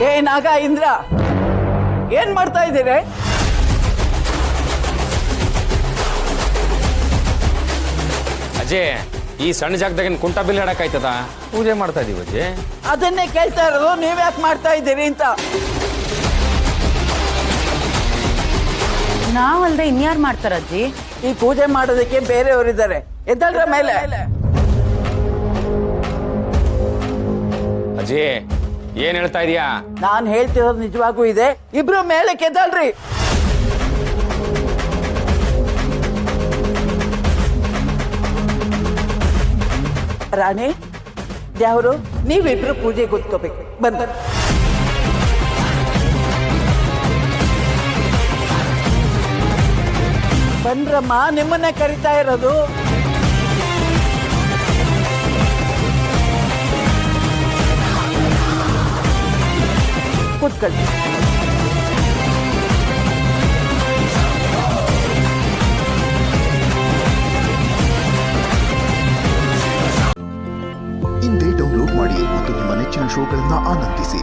ಏ ನಾಗ ಇಂದ್ರ, ಏನ್ ಮಾಡ್ತಾ ಇದ್ದೀರಿ? ಅಜ್ಜಿ, ಈ ಸಣ್ಣ ಜಾಗದಾಗ ಕುಂಟ ಬಿಲ್ ಹಾಡಕ್ಕಾಯ್ತದ? ಪೂಜೆ ಮಾಡ್ತಾ ಇದೀವಿ ಅಜ್ಜಿ. ಅದನ್ನೇ ಕೇಳ್ತಾ ಇರೋದು, ನೀವ್ಯಾಕೆ ಮಾಡ್ತಾ ಇದ್ದೀರಿ ಅಂತ. ನಾವಲ್ದೆ ಇನ್ಯಾರು ಮಾಡ್ತಾರ ಅಜ್ಜಿ? ಈ ಪೂಜೆ ಮಾಡೋದಕ್ಕೆ ಬೇರೆಯವರಿದ್ದಾರೆ. ಎದ್ದಲ್ರ ಮೇಲೆ. ಅಜ್ಜಿ, ಏನ್ ಹೇಳ್ತಾ ಇದೀಯಾ? ನಾನ್ ಹೇಳ್ತಿರೋದು ನಿಜವಾಗೂ ಇದೆ. ಇಬ್ರು ಮೇಲೆ ಎದ್ದಲ್ರಿ. ರಾಣಿ, ದ್ಯಾವರು, ನೀವಿಬ್ರು ಪೂಜೆ ಕೂತ್ಕೋಬೇಕು. ಬಂದ ಬಂದ್ರಮ್ಮ, ನಿಮ್ಮನ್ನೇ ಕರಿತಾ ಇರೋದು. ಕೂತ್ಕೊಳ್ಳಿ. ಇಂದೇ ಡೌನ್ಲೋಡ್ ಮಾಡಿ ಮತ್ತು ನಿಮ್ಮ ನೆಚ್ಚಿನ ಶೋಗಳನ್ನು ಆನಂದಿಸಿ.